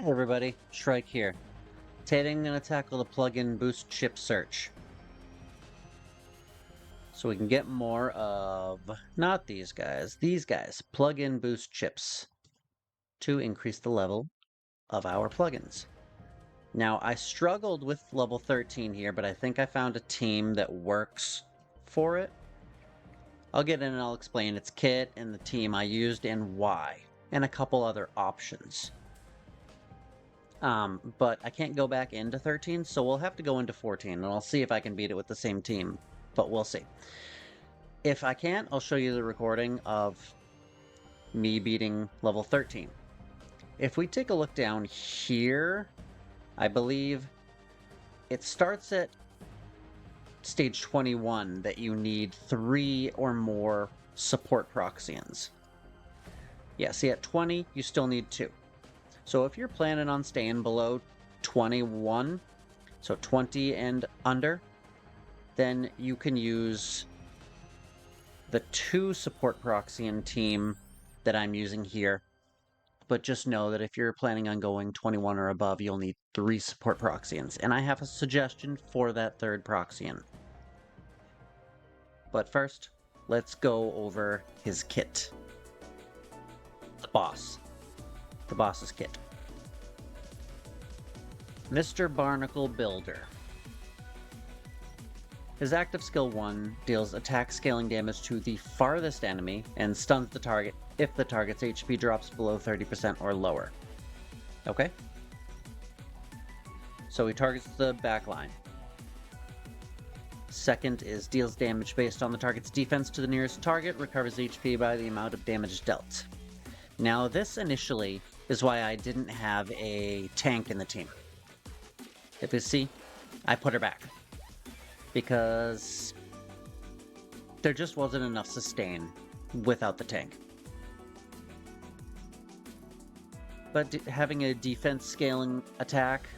Hey everybody, Shrike here. Today I'm going to tackle the plugin boost chip search. So we can get more of, not these guys, plugin boost chips to increase the level of our plugins. Now I struggled with level 13 here, but I think I found a team that works for it. I'll get in and I'll explain its kit and the team I used and why, and a couple other options. But I can't go back into 13, so we'll have to go into 14, and I'll see if I can beat it with the same team, but we'll see. If I can't, I'll show you the recording of me beating level 13. If we take a look down here, I believe it starts at stage 21 that you need 3 or more support proxians. Yeah, see at 20, you still need 2. So if you're planning on staying below 21, so 20 and under, then you can use the 2 support proxian team that I'm using here. But just know that if you're planning on going 21 or above, you'll need 3 support proxians. And I have a suggestion for that 3rd proxian. But first, let's go over his kit. The boss's kit. Mr. Barnacle Builder. His active skill 1 deals attack scaling damage to the farthest enemy and stuns the target if the target's HP drops below 30% or lower. Okay? So he targets the back line. Second is deals damage based on the target's defense to the nearest target, recovers HP by the amount of damage dealt. Now this initially is why I didn't have a tank in the team. If you see, I put her back. Because there just wasn't enough sustain without the tank. But having a defense scaling attack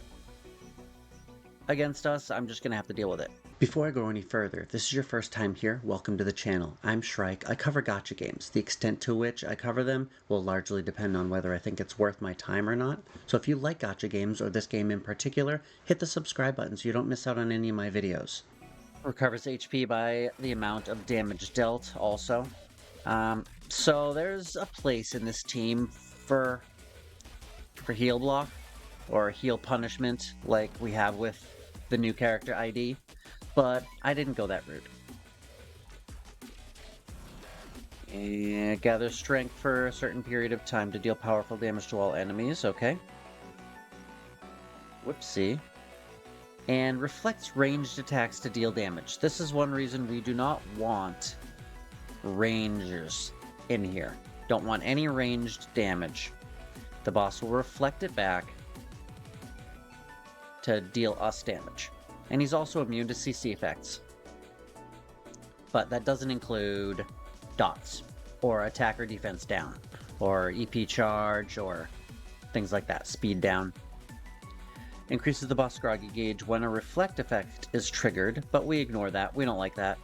against us, I'm just going to have to deal with it. Before I go any further, if this is your first time here, welcome to the channel. I'm Shrike. I cover gacha games. The extent to which I cover them will largely depend on whether I think it's worth my time or not. So if you like gacha games, or this game in particular, hit the subscribe button so you don't miss out on any of my videos. Recovers HP by the amount of damage dealt also. So there's a place in this team for heal block or heal punishment like we have with the new character ID, but I didn't go that route. And gather strength for a certain period of time to deal powerful damage to all enemies, okay. Whoopsie. And reflects ranged attacks to deal damage. This is one reason we do not want rangers in here. Don't want any ranged damage. The boss will reflect it back to deal us damage. And he's also immune to CC effects. But that doesn't include dots, or attack or defense down, or EP charge, or things like that, speed down. Increases the boss groggy gauge when a reflect effect is triggered, but we ignore that, we don't like that.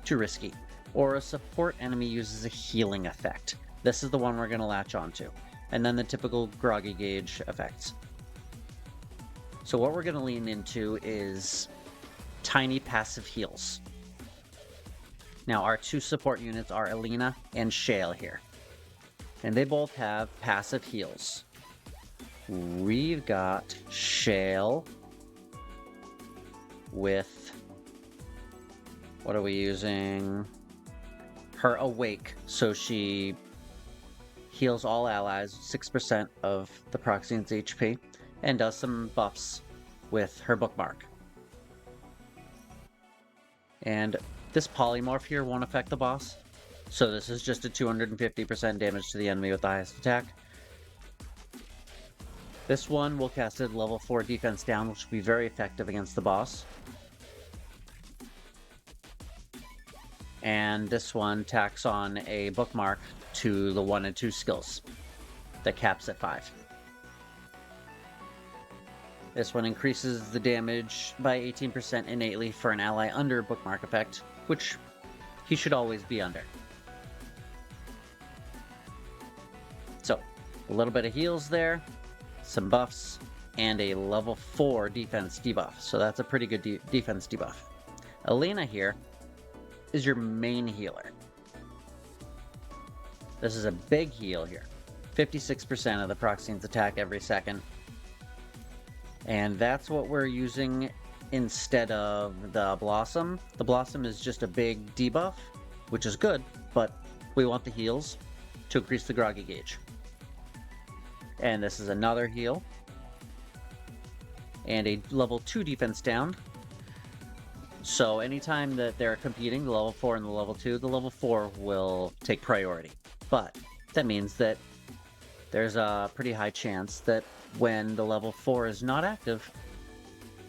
Too risky. Or a support enemy uses a healing effect. This is the one we're going to latch onto. And then the typical groggy gauge effects. So what we're going to lean into is tiny passive heals. Now our 2 support units are Alina and Shale here. And they both have passive heals. We've got Shale with, what are we using? Her Awake, so she heals all allies 6% of the proxian's HP, and does some buffs with her Bookmark. And this polymorph here won't affect the boss, so this is just a 250% damage to the enemy with the highest attack. This one will cast at level 4 defense down, which will be very effective against the boss. And this one tacks on a Bookmark to the 1 and 2 skills that caps at 5. This one increases the damage by 18% innately for an ally under Bookmark effect, which he should always be under. So, a little bit of heals there. some buffs, and a level 4 defense debuff. So that's a pretty good defense debuff. Elena here is your main healer. This is a big heal here. 56% of the Proxine's attack every second. And that's what we're using instead of the Blossom. The Blossom is just a big debuff, which is good, but we want the heals to increase the groggy gauge. And this is another heal. And a level 2 defense down. So anytime that they're competing, the level 4 and the level 2, the level 4 will take priority. But that means that there's a pretty high chance that when the level 4 is not active,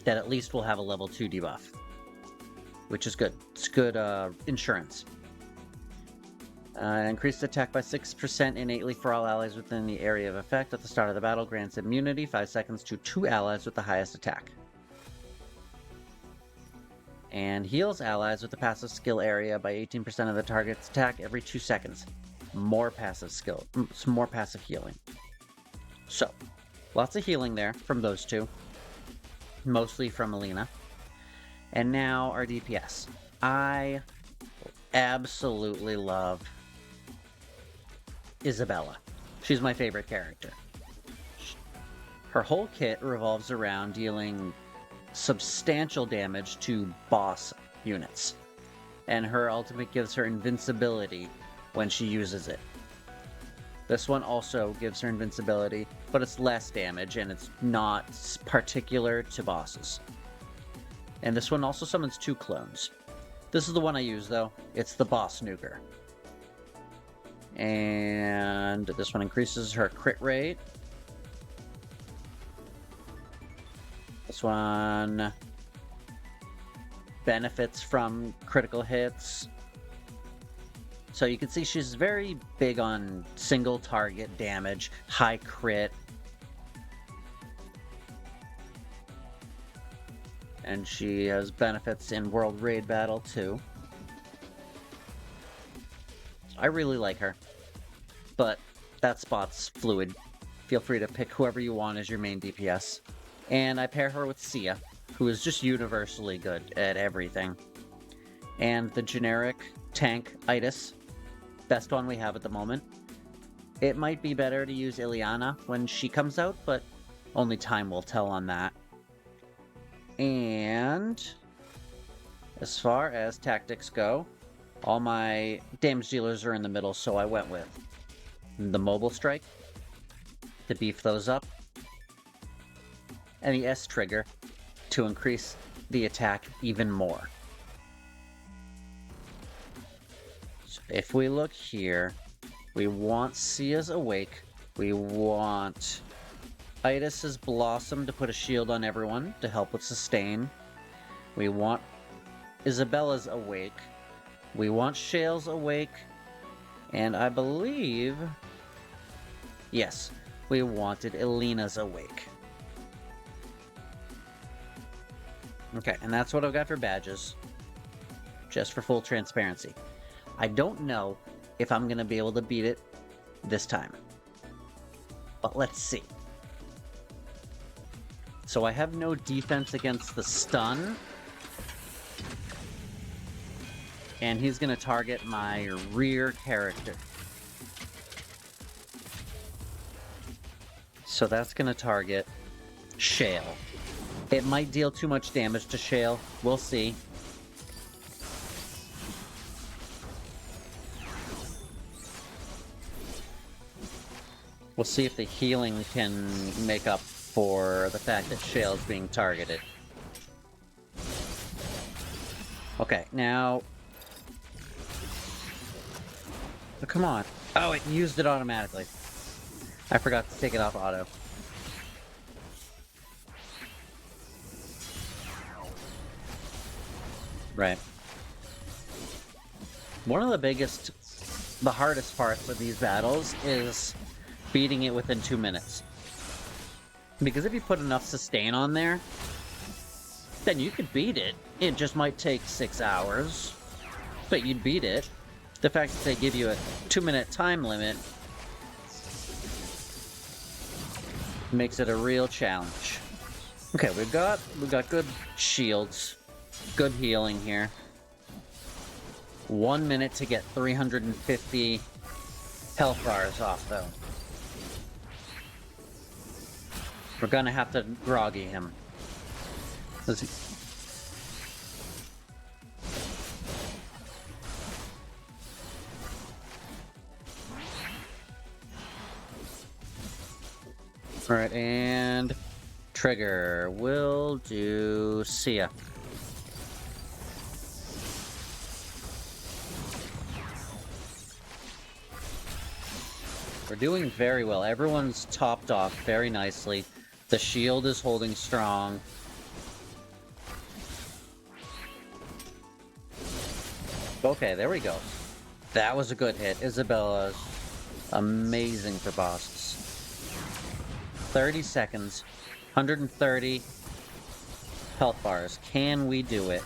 that at least we'll have a level 2 debuff. Which is good. It's good insurance. Increased attack by 6% innately for all allies within the area of effect at the start of the battle. Grants immunity 5 seconds to 2 allies with the highest attack. And heals allies with the passive skill area by 18% of the target's attack every 2 seconds. More passive skill. Some more passive healing. So, lots of healing there from those two. Mostly from Elena. And now our DPS. I absolutely love Isabella. She's my favorite character. Her whole kit revolves around dealing substantial damage to boss units. And her ultimate gives her invincibility when she uses it. This one also gives her invincibility, but it's less damage and it's not particular to bosses. And this one also summons 2 clones. This is the one I use though. It's the Boss Nuker. And this one increases her crit rate. This one benefits from critical hits. So you can see she's very big on single target damage, high crit. And she has benefits in World Raid Battle too. I really like her. But that spot's fluid. Feel free to pick whoever you want as your main DPS. And I pair her with Sia, who is just universally good at everything. And the generic tank, Itis. Best one we have at the moment. It might be better to use Ileana when she comes out, but only time will tell on that. And as far as tactics go, all my damage dealers are in the middle, so I went with the Mobile Strike to beef those up, and the S trigger to increase the attack even more. So if we look here, we want Sia's Awake, we want Itis's Blossom to put a shield on everyone to help with sustain, we want Isabella's Awake, we want Shale's Awake, and I believe, yes, we wanted Elena's Awake. Okay, and that's what I've got for badges, just for full transparency. I don't know if I'm going to be able to beat it this time, but let's see. So I have no defense against the stun, and he's going to target my rear character. So that's going to target Shale. It might deal too much damage to Shale. We'll see. We'll see if the healing can make up for the fact that Shale is being targeted. Okay, now... Oh, come on. Oh, it used it automatically. I forgot to take it off auto. Right. One of the hardest parts of these battles is beating it within 2 minutes. Because if you put enough sustain on there, then you could beat it. It just might take 6 hours, but you'd beat it. The fact that they give you a 2-minute time limit Makes it a real challenge. Okay, we've got good shields, good healing here. 1 minute to get 350 health bars off, though. We're gonna have to groggy him. Alright, and trigger. We'll do see ya. We're doing very well. Everyone's topped off very nicely. The shield is holding strong. Okay, there we go. That was a good hit. Isabella's amazing for bosses. 30 seconds. 130 health bars. Can we do it?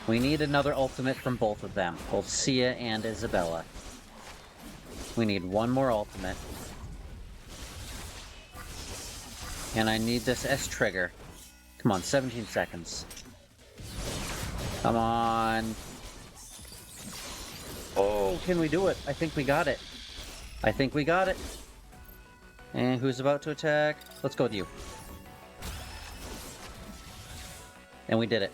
We need another ultimate from both of them. Both Sia and Isabella. We need one more ultimate. And I need this S trigger. Come on, 17 seconds. Come on. Oh, can we do it? I think we got it. I think we got it. And who's about to attack? Let's go with you. And we did it.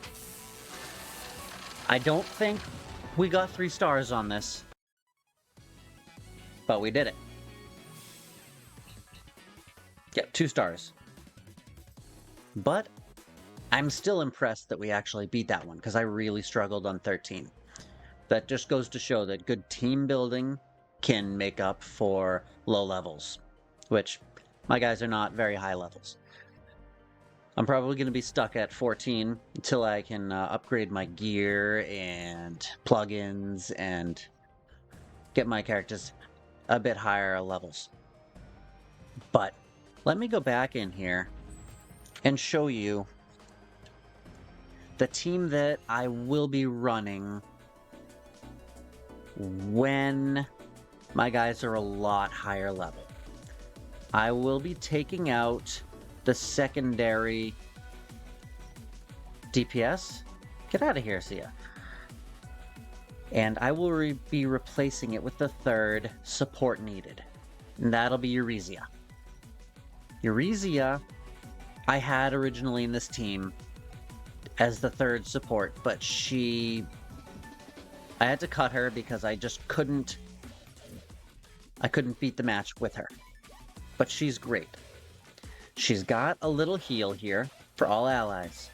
I don't think we got 3 stars on this. But we did it. Yep, 2 stars. But I'm still impressed that we actually beat that one, because I really struggled on 13. That just goes to show that good team building can make up for low levels, which my guys are not very high levels. I'm probably going to be stuck at 14 until I can upgrade my gear and plugins and get my characters a bit higher levels. But let me go back in here and show you the team that I will be running when my guys are a lot higher level. I will be taking out the secondary DPS. Get out of here, Sia. And I will be replacing it with the third support needed. And that'll be Euresia. Euresia, I had originally in this team as the third support, but I had to cut her because I just couldn't beat the match with her. But she's great. She's got a little heal here for all allies.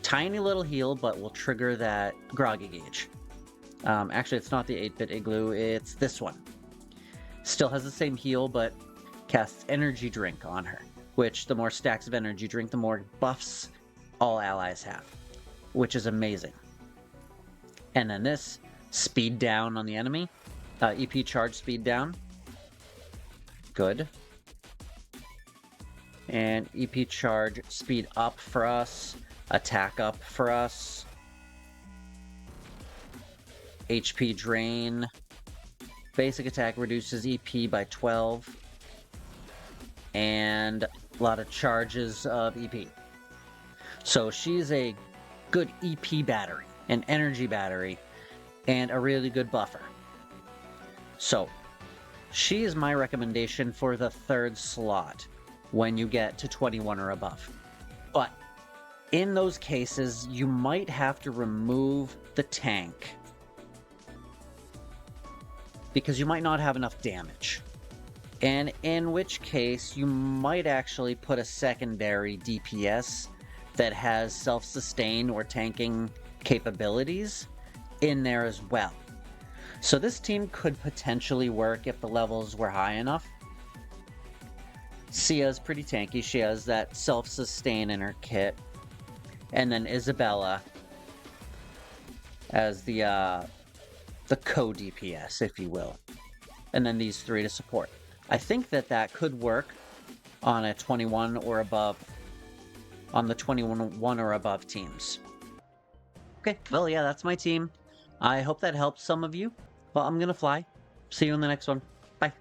Tiny little heal, but will trigger that groggy gauge. Actually, it's not the 8-bit igloo, it's this one. Still has the same heal, but casts energy drink on her, which the more stacks of energy drink, the more buffs all allies have, which is amazing. And then this, speed down on the enemy. EP charge speed down. Good. And EP charge speed up for us. Attack up for us. HP drain. Basic attack reduces EP by 12. And a lot of charges of EP. So she's a good EP battery, an energy battery, and a really good buffer. So she is my recommendation for the third slot when you get to 21 or above. But in those cases, you might have to remove the tank because you might not have enough damage. And in which case, you might actually put a secondary DPS that has self-sustain or tanking capabilities in there as well. So this team could potentially work if the levels were high enough. Sia's pretty tanky. She has that self-sustain in her kit. And then Isabella as the co-DPS, if you will. And then these 3 to support. I think that could work on a 21 or above, on the 21 or above teams. Okay, well, yeah, that's my team. I hope that helps some of you. Well, I'm gonna fly. See you in the next one. Bye.